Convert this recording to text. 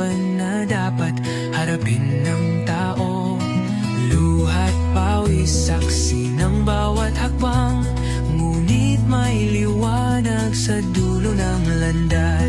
larawan na dapat harapin ng tao. Luha't pawis, saksi ng bawat hakbang, ngunit may liwanag sa dulo ng landas.